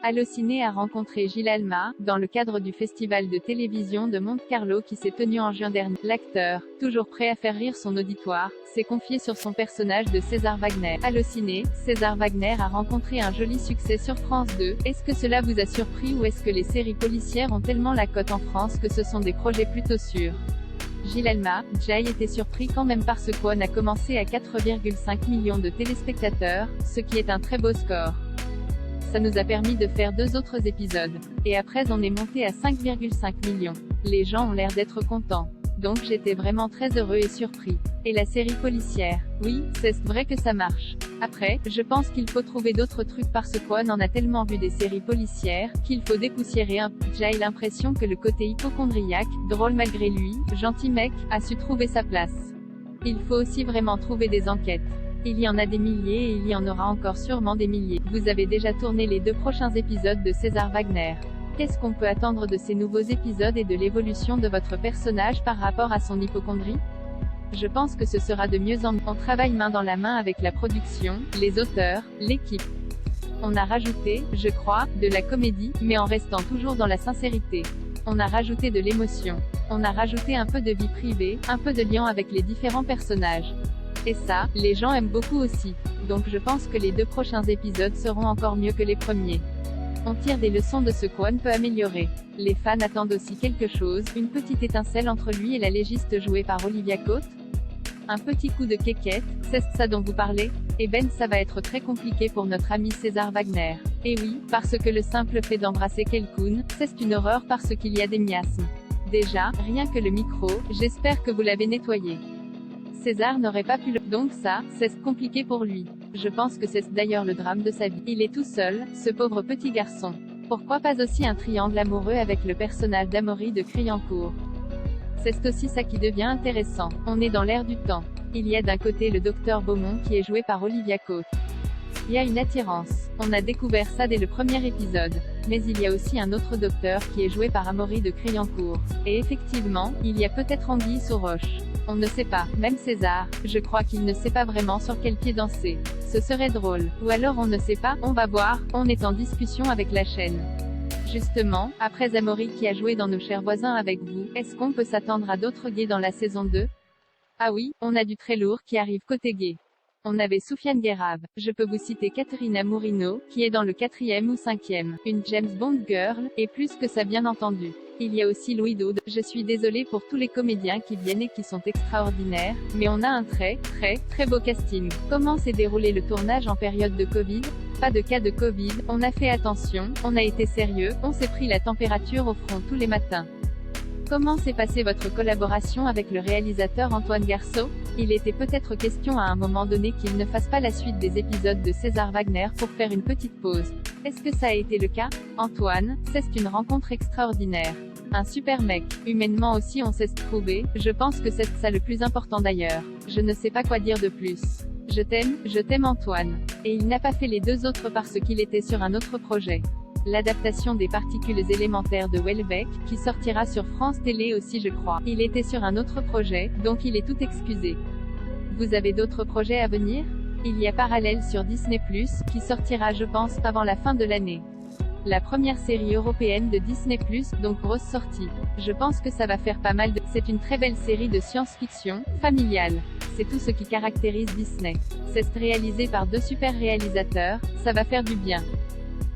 Allociné a rencontré Gilles Alma, dans le cadre du festival de télévision de Monte-Carlo qui s'est tenu en juin dernier. L'acteur, toujours prêt à faire rire son auditoire, s'est confié sur son personnage de César Wagner. Allociné, César Wagner a rencontré un joli succès sur France 2. Est-ce que cela vous a surpris ou est-ce que les séries policières ont tellement la cote en France que ce sont des projets plutôt sûrs? Gilles Alma, Jay était surpris quand même parce qu'on a commencé à 4,5 millions de téléspectateurs, ce qui est un très beau score. Ça nous a permis de faire 2 autres épisodes. Et après on est monté à 5,5 millions. Les gens ont l'air d'être contents. Donc j'étais vraiment très heureux et surpris. Et la série policière, oui, c'est vrai que ça marche. Après, je pense qu'il faut trouver d'autres trucs parce qu'on en a tellement vu des séries policières, qu'il faut dépoussiérer un peu. J'ai l'impression que le côté hypocondriaque, drôle malgré lui, gentil mec, a su trouver sa place. Il faut aussi vraiment trouver des enquêtes. Il y en a des milliers et il y en aura encore sûrement des milliers. Vous avez déjà tourné les 2 prochains épisodes de César Wagner. Qu'est-ce qu'on peut attendre de ces nouveaux épisodes et de l'évolution de votre personnage par rapport à son hypocondrie? Je pense que ce sera de mieux en mieux. On travaille main dans la main avec la production, les auteurs, l'équipe. On a rajouté, je crois, de la comédie, mais en restant toujours dans la sincérité. On a rajouté de l'émotion. On a rajouté un peu de vie privée, un peu de lien avec les différents personnages. Et ça, les gens aiment beaucoup aussi. Donc je pense que les 2 prochains épisodes seront encore mieux que les premiers. On tire des leçons de ce qu'on peut améliorer. Les fans attendent aussi quelque chose, une petite étincelle entre lui et la légiste jouée par Olivia Cote. Un petit coup de quéquette, c'est ça dont vous parlez? Eh ben ça va être très compliqué pour notre ami César Wagner. Et oui, parce que le simple fait d'embrasser quelqu'un, c'est une horreur parce qu'il y a des miasmes. Déjà, rien que le micro, j'espère que vous l'avez nettoyé. César n'aurait pas pu le... Donc ça, c'est compliqué pour lui. Je pense que c'est d'ailleurs le drame de sa vie. Il est tout seul, ce pauvre petit garçon. Pourquoi pas aussi un triangle amoureux avec le personnage d'Amaury de Criancourt? C'est aussi ça qui devient intéressant. On est dans l'air du temps. Il y a d'un côté le docteur Beaumont qui est joué par Olivia Cote. Il y a une attirance. On a découvert ça dès le premier épisode. Mais il y a aussi un autre docteur qui est joué par Amaury de Criancourt. Et effectivement, il y a peut-être anguille sous roche. On ne sait pas, même César, je crois qu'il ne sait pas vraiment sur quel pied danser. Ce serait drôle. Ou alors on ne sait pas, on va voir, on est en discussion avec la chaîne. Justement, après Amaury qui a joué dans Nos chers voisins avec vous, est-ce qu'on peut s'attendre à d'autres gays dans la saison 2? Ah oui, on a du très lourd qui arrive côté gay. On avait Soufiane Guérave. Je peux vous citer Caterina Mourino, qui est dans le 4e ou 5e, une James Bond girl, et plus que ça bien entendu. Il y a aussi Louis Daude. Je suis désolée pour tous les comédiens qui viennent et qui sont extraordinaires, mais on a un très beau casting. Comment s'est déroulé le tournage en période de Covid? Pas de cas de Covid, on a fait attention, on a été sérieux, on s'est pris la température au front tous les matins. Comment s'est passée votre collaboration avec le réalisateur Antoine Garceau? Il était peut-être question à un moment donné qu'il ne fasse pas la suite des épisodes de César Wagner pour faire une petite pause. Est-ce que ça a été le cas? Antoine, c'est une rencontre extraordinaire. Un super mec. Humainement aussi on s'est trouvé, je pense que c'est ça le plus important d'ailleurs. Je ne sais pas quoi dire de plus. Je t'aime Antoine. Et il n'a pas fait les 2 autres parce qu'il était sur un autre projet. L'adaptation des particules élémentaires de Houellebecq, qui sortira sur France Télé aussi je crois. Il était sur un autre projet, donc il est tout excusé. Vous avez d'autres projets à venir? Il y a Parallèle sur Disney+, qui sortira je pense avant la fin de l'année. La première série européenne de Disney+, donc grosse sortie. Je pense que ça va faire pas mal de... C'est une très belle série de science-fiction, familiale. C'est tout ce qui caractérise Disney. C'est réalisé par 2 super réalisateurs, ça va faire du bien.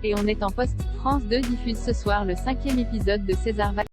Et on est en post. France 2 diffuse ce soir le 5e épisode de César Wagner.